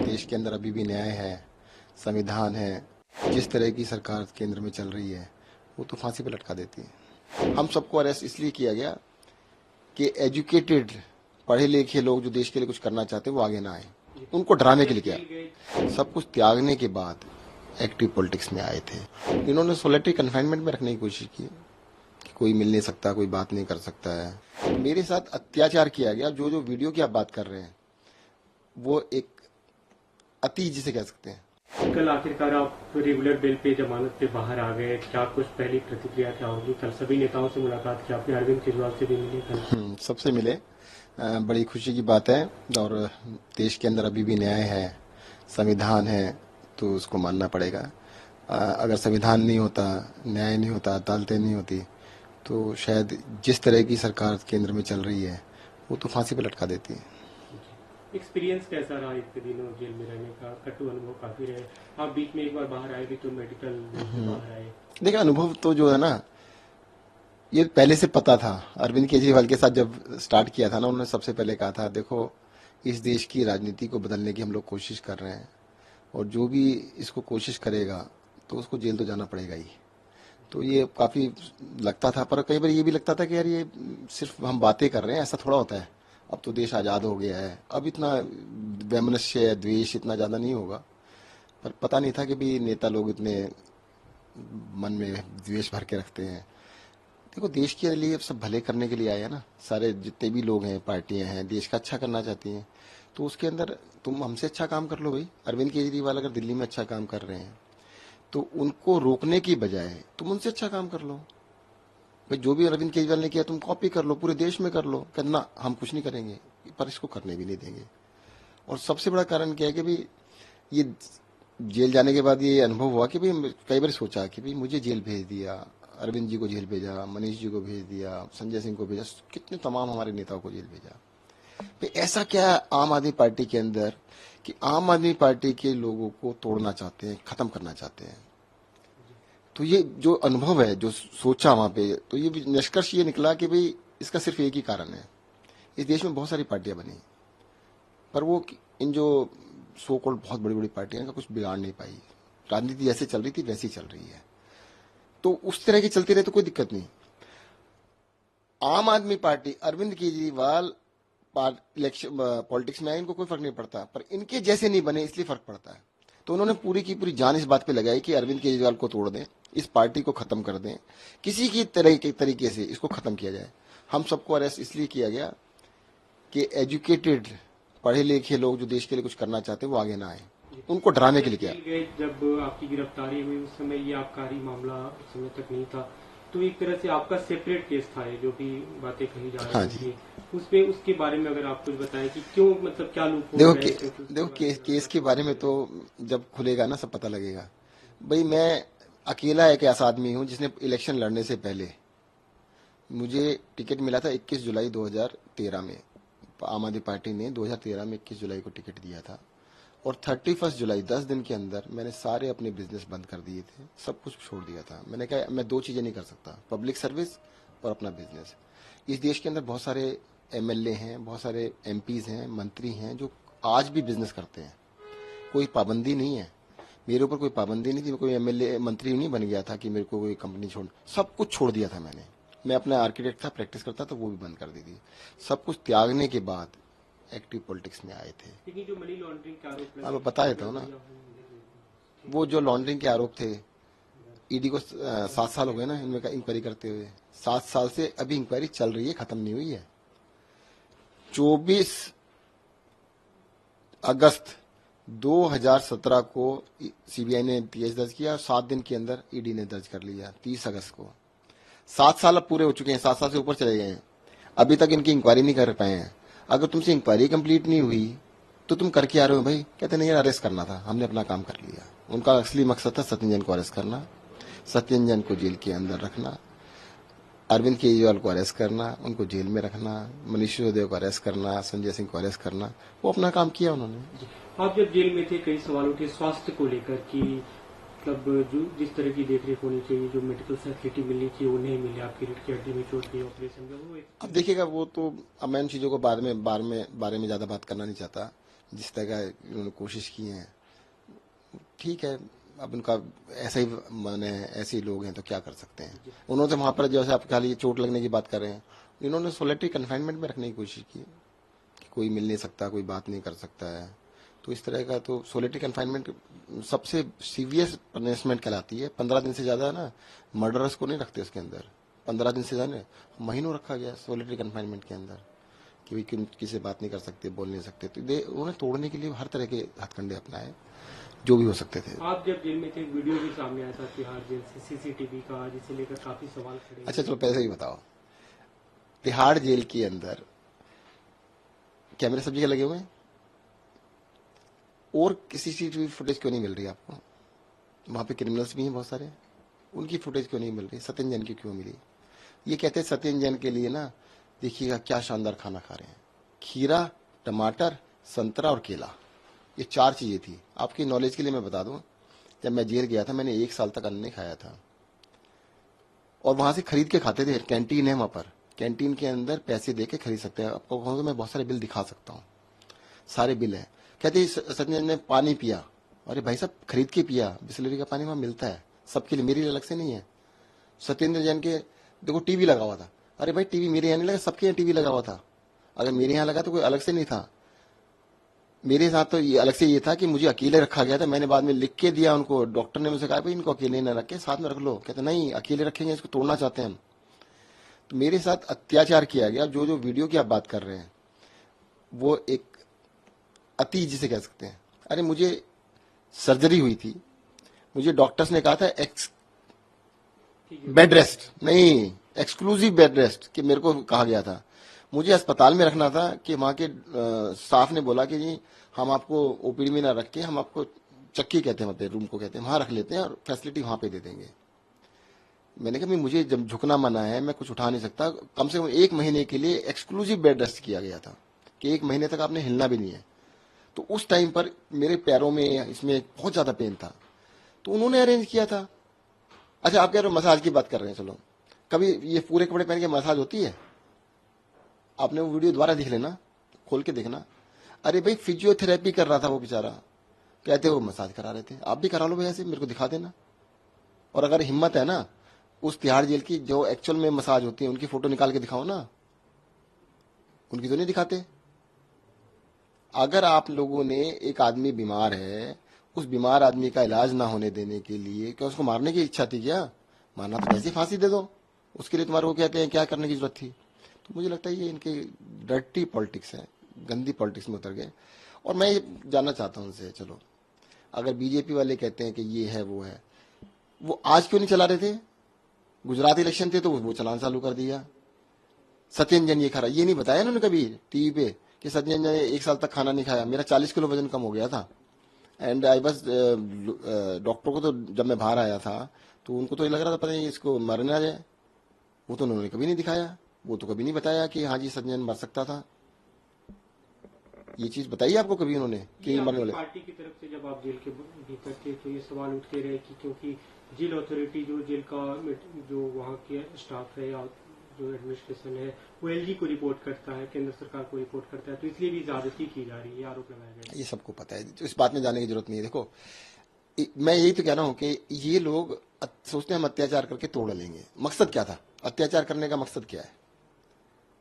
देश के अंदर अभी भी न्याय है, संविधान है, जिस तरह की सरकार केंद्र में चल रही है वो तो फांसी पे लटका देती है। हम सबको अरेस्ट इसलिए किया गया कि एजुकेटेड पढ़े लिखे लोग जो देश के लिए कुछ करना चाहते हैं वो आगे ना आए, उनको डराने के लिए किया। सब कुछ त्यागने के बाद एक्टिव पॉलिटिक्स में आए थे। इन्होंने सोलिटरी कन्फाइनमेंट में रखने की कोशिश की कि कोई मिल नहीं सकता, कोई बात नहीं कर सकता है। मेरे साथ अत्याचार किया गया। जो जो वीडियो की आप बात कर रहे हैं वो एक अति जिसे कह सकते हैं। कल आखिरकार आप रेगुलर बेल पे जमानत पे बाहर आ गए, क्या कुछ पहली प्रतिक्रिया क्या होगी? कल सभी नेताओं से मुलाकात की आपने, अरविंद केजरीवाल से भी मिले कल? सबसे मिले, बड़ी खुशी की बात है। और देश के अंदर अभी भी न्याय है, संविधान है, तो उसको मानना पड़ेगा। अगर संविधान नहीं होता, न्याय नहीं होता, अदालतें नहीं होती तो शायद जिस तरह की सरकार केंद्र में चल रही है वो तो फांसी पे लटका देती है। एक्सपीरियंस कैसा रहा इतने दिनों जेल में रहने का? कटु अनुभव काफी रहे। आप बीच में एक बार बाहर आए भी तो मेडिकल बाहर आए। देखिए, अनुभव तो जो है ना, ये पहले से पता था। अरविंद केजरीवाल के साथ जब स्टार्ट किया था ना, उन्होंने सबसे पहले कहा था, देखो इस देश की राजनीति को बदलने की हम लोग कोशिश कर रहे हैं और जो भी इसको कोशिश करेगा तो उसको जेल तो जाना पड़ेगा ही। तो ये काफी लगता था, पर कई बार ये भी लगता था कि यार ये सिर्फ हम बातें कर रहे हैं, ऐसा थोड़ा होता है। अब तो देश आजाद हो गया है, अब इतना वैमनस्य द्वेष इतना ज्यादा नहीं होगा। पर पता नहीं था कि भी नेता लोग इतने मन में द्वेष भर के रखते हैं। देखो, देश के लिए सब भले करने के लिए आए हैं ना, सारे जितने भी लोग हैं, पार्टियां हैं, देश का अच्छा करना चाहती हैं। तो उसके अंदर तुम हमसे अच्छा काम कर लो भाई। अरविंद केजरीवाल अगर दिल्ली में अच्छा काम कर रहे हैं तो उनको रोकने की बजाय तुम उनसे अच्छा काम कर लो भाई। जो भी अरविंद केजरीवाल ने किया तुम कॉपी कर लो, पूरे देश में कर लो। कहना हम कुछ नहीं करेंगे, पर इसको करने भी नहीं देंगे। और सबसे बड़ा कारण क्या है कि भाई ये जेल जाने के बाद ये अनुभव हुआ कि भाई कई बार सोचा कि भाई मुझे जेल भेज दिया, अरविंद जी को जेल भेजा, मनीष जी को भेज दिया, संजय सिंह को भेजा, कितने तमाम हमारे नेताओं को जेल भेजा। भाई ऐसा क्या है आम आदमी पार्टी के अंदर कि आम आदमी पार्टी के लोगों को तोड़ना चाहते हैं, खत्म करना चाहते हैं। तो ये जो अनुभव है, जो सोचा वहां पे, तो ये निष्कर्ष ये निकला कि भाई इसका सिर्फ एक ही कारण है। इस देश में बहुत सारी पार्टियां बनी पर वो इन जो सो कॉल्ड बहुत बड़ी बड़ी पार्टियां का कुछ बिगाड़ नहीं पाई। राजनीति जैसे चल रही थी वैसी चल रही है, तो उस तरह की चलती रहे तो कोई दिक्कत नहीं। आम आदमी पार्टी, अरविंद केजरीवाल इलेक्शन पॉलिटिक्स में आए, इनको कोई फर्क नहीं पड़ता, पर इनके जैसे नहीं बने इसलिए फर्क पड़ता है। तो उन्होंने पूरी की पूरी जान इस बात पे लगाई कि अरविंद केजरीवाल को तोड़ दें, इस पार्टी को खत्म कर दें, किसी की तरीके से इसको खत्म किया जाए। हम सबको अरेस्ट इसलिए किया गया कि एजुकेटेड पढ़े लिखे लोग जो देश के लिए कुछ करना चाहते हैं वो आगे ना आए, उनको डराने के लिए किया। जब आपकी गिरफ्तारी हुई उस समय ये आबकारी मामला उस समय तक नहीं था, तो एक तरह से आपका सेपरेट केस था, ये जो भी बातें कही जा रही थी उसपे, उसके बारे में अगर आप कुछ बताएं कि क्यों, मतलब क्या लूप? देखो केस के बारे में तो जब खुलेगा ना सब पता लगेगा। भाई मैं अकेला एक ऐसा आदमी हूं जिसने इलेक्शन लड़ने से पहले मुझे टिकट मिला था 21 जुलाई 2013 में। आम आदमी पार्टी ने 2013 में 21 जुलाई को टिकट दिया था और 31 जुलाई 10 दिन के अंदर मैंने सारे अपने बिजनेस बंद कर दिए थे, सब कुछ छोड़ दिया था। मैंने कहा मैं दो चीजें नहीं कर सकता, पब्लिक सर्विस और अपना बिजनेस। इस देश के अंदर बहुत सारे एमएलए हैं, बहुत सारे एमपीज हैं, मंत्री हैं जो आज भी बिजनेस करते हैं। कोई पाबंदी नहीं है, मेरे ऊपर कोई पाबंदी नहीं थी। कोई एमएलए मंत्री नहीं बन गया था कि मेरे को कोई कंपनी छोड़, सब कुछ छोड़ दिया था मैंने। मैं अपना आर्किटेक्ट था, प्रैक्टिस करता था, वो भी बंद कर दी थी। सब कुछ त्यागने के बाद एक्टिव पॉलिटिक्स में आए थे। लेकिन जो मनी लॉन्ड्रिंग के आरोप, अब बता देता हूँ ना, वो जो लॉन्ड्रिंग के आरोप थे, ईडी को 7 साल हो गए ना इनमें इंक्वायरी करते हुए। 7 साल से अभी इंक्वायरी चल रही है, खत्म नहीं हुई है। 24 अगस्त 2017 को सीबीआई ने केस दर्ज किया, 7 दिन के अंदर ईडी ने दर्ज कर लिया 30 अगस्त को। 7 साल अब पूरे हो चुके हैं, 7 साल से ऊपर चले गए हैं, अभी तक इनकी इंक्वायरी नहीं कर पाए हैं। अगर तुमसे इंक्वायरी कंप्लीट नहीं हुई तो तुम करके आ रहे हो भाई? कहते नहीं यार अरेस्ट करना था, हमने अपना काम कर लिया। उनका असली मकसद था सत्येंद्र जैन को अरेस्ट करना, सत्येंद्र जैन को जेल के अंदर रखना, अरविंद केजरीवाल को अरेस्ट करना, उनको जेल में रखना, मनीष सिसोदिया को अरेस्ट करना, संजय सिंह को अरेस्ट करना। वो अपना काम किया उन्होंने। आप जब जेल में थे कई सवाल उठे स्वास्थ्य को लेकर कि मतलब जो जिस तरह की देखरेख होनी चाहिए, जो मेडिकल फैसिलिटी मिलनी चाहिए वो नहीं मिली, आपकी रीढ़ की हड्डी में चोट की ऑपरेशन का वो। अब देखिएगा वो तो, अब मैं इन चीजों को बारे में ज्यादा बात करना नहीं चाहता। जिस तरह का उन्होंने कोशिश की है, ठीक है। अब उनका ऐसा ही माने, ऐसे ही लोग हैं तो क्या कर सकते हैं। उन्होंने तो वहां पर जैसे आप खाली चोट लगने की बात कर रहे हैं, इन्होंने सोलिटरी कन्फाइनमेंट में रखने की कोशिश की कि कोई मिल नहीं सकता, कोई बात नहीं कर सकता है। तो इस तरह का तो सोलिटरी कन्फाइनमेंट सबसे सीवियर पनिशमेंट कहलाती है। 15 दिन से ज्यादा ना मर्डरर्स को नहीं रखते उसके अंदर। 15 दिन से ज्यादा महीनों रखा गया सोलिटरी कन्फाइनमेंट के अंदर कि भाई किसी से बात नहीं कर सकते, बोल नहीं सकते। तो उन्हें तोड़ने के लिए हर तरह के हथकंडे अपनाए जो भी हो सकते थे। आप जब जेल में थे, वीडियो भी सामने आया था तिहाड़ जेल से सीसीटीवी का, जिसे लेकर काफी सवाल खड़े। अच्छा चलो पहले ही बताओ, तिहाड़ जेल के अंदर कैमरे सब जगह लगे हुए हैं और किसी सीसीटीवी फुटेज क्यों नहीं मिल रही आपको? वहां पे क्रिमिनल्स भी हैं बहुत सारे, उनकी फुटेज क्यों नहीं मिल रही? सत्येंद्र जैन की क्यों मिली? ये कहते हैं सत्येंद्र जैन के लिए ना, देखिएगा क्या शानदार खाना खा रहे हैं। खीरा, टमाटर, संतरा और केला, ये 4 चीजें थी। आपकी नॉलेज के लिए मैं बता दूं, जब मैं जेल गया था मैंने 1 साल तक अन्न नहीं खाया था और वहां से खरीद के खाते थे। कैंटीन है वहां पर, कैंटीन के अंदर पैसे दे के खरीद सकते हैं। आपको कहूँ तो मैं बहुत सारे बिल दिखा सकता हूँ, सारे बिल है। कहते सत्येंद्र ने पानी पिया, अरे भाई साहब खरीद के पिया, बिस्लरी का पानी वहां मिलता है सबके लिए, मेरे लिए अलग से नहीं है। सत्येंद्र जैन के देखो टीवी लगा हुआ था, अरे भाई टीवी मेरे यहाँ नहीं लगा, सबके यहाँ टीवी लगा हुआ था। अगर मेरे यहाँ लगा तो कोई अलग से नहीं था। मेरे साथ तो ये अलग से ये था कि मुझे अकेले रखा गया था। मैंने बाद में लिख के दिया उनको, डॉक्टर ने मुझसे कहा भाई इनको अकेले न रखे, साथ में रख लो। कहते नहीं अकेले रखेंगे, इसको तोड़ना चाहते हैं हम। तो मेरे साथ अत्याचार किया गया। जो जो वीडियो की आप बात कर रहे हैं वो एक अति जिसे कह सकते हैं। अरे मुझे सर्जरी हुई थी, मुझे डॉक्टर्स ने कहा था बेड रेस्ट नहीं, एक्सक्लूसिव बेड रेस्ट कि मेरे को कहा गया था। मुझे अस्पताल में रखना था कि वहां के स्टाफ ने बोला कि जी हम आपको ओपीडी में ना रख के, हम आपको चक्की कहते हैं, मतलब रूम को कहते हैं, वहां रख लेते हैं और फैसिलिटी वहां पे दे देंगे। मैंने कहा मुझे जब झुकना मना है, मैं कुछ उठा नहीं सकता। कम से कम 1 महीने के लिए एक्सक्लूसिव बेड रेस्ट किया गया था कि 1 महीने तक आपने हिलना भी नहीं है। तो उस टाइम पर मेरे पैरों में इसमें बहुत ज्यादा पेन था, तो उन्होंने अरेंज किया था। अच्छा आप कह रहे हो मसाज की बात कर रहे हैं, चलो कभी ये पूरे कपड़े पहन के मसाज होती है? आपने वो वीडियो दोबारा देख लेना, खोल के देखना। अरे भाई फिजियोथेरेपी कर रहा था वो बेचारा, कहते वो मसाज करा रहे थे। आप भी करा लो भैया से, मेरे को दिखा देना। और अगर हिम्मत है ना, उस तिहाड़ जेल की जो एक्चुअल में मसाज होती है उनकी फोटो निकाल के दिखाओ ना, उनकी तो नहीं दिखाते। अगर आप लोगों ने, एक आदमी बीमार है, उस बीमार आदमी का इलाज ना होने देने के लिए क्या उसको मारने की इच्छा थी क्या? मारना तो वैसे फांसी दे दो, उसके लिए तुम्हारे को कहते हैं क्या करने की जरूरत थी? तो मुझे लगता है ये इनके डर्टी पॉलिटिक्स है, गंदी पॉलिटिक्स में उतर गए। और मैं ये जानना चाहता हूं उनसे, चलो अगर बीजेपी वाले कहते हैं कि ये है वो है, वो आज क्यों नहीं चला रहे थे? गुजरात इलेक्शन थे तो वो चलाना चालू कर दिया। सत्येंद्र जैन ये खा रहा, ये नहीं बताया इन्होंने कभी टीवी पे कि सत्येंद्र जैन ने 1 साल तक खाना नहीं खाया। मेरा 40 किलो वजन कम हो गया था एंड आई बस, डॉक्टर को तो जब मैं बाहर आया था तो उनको तो ये लग रहा था पता नहीं इसको मर ना जाए। वो तो उन्होंने कभी नहीं दिखाया, वो तो कभी नहीं बताया कि हाँ जी सत्येंद्र जैन मर सकता था। ये चीज बताइए आपको कभी उन्होंने कि मरने वाले? पार्टी की तरफ से जब आप जेल के भीतर थे तो ये सवाल उठते रहे कि क्योंकि जेल अथॉरिटी, जो जेल का जो वहाँ के स्टाफ है या जो एडमिनिस्ट्रेशन है, वो एलजी को रिपोर्ट करता है, केंद्र सरकार को रिपोर्ट करता है, तो इसलिए भी ज्यादती की जा रही है, आरोप लगाया गया है। ये सबको पता है, तो इस बात में जाने की जरूरत नहीं है। देखो मैं यही तो कह रहा हूँ कि ये लोग सोचते हैं हम अत्याचार करके तोड़ लेंगे। मकसद क्या था अत्याचार करने का? मकसद क्या है?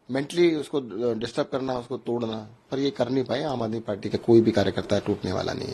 मेंटली उसको डिस्टर्ब करना, उसको तोड़ना। पर ये कर नहीं पाए। आम आदमी पार्टी का कोई भी कार्यकर्ता टूटने वाला नहीं है।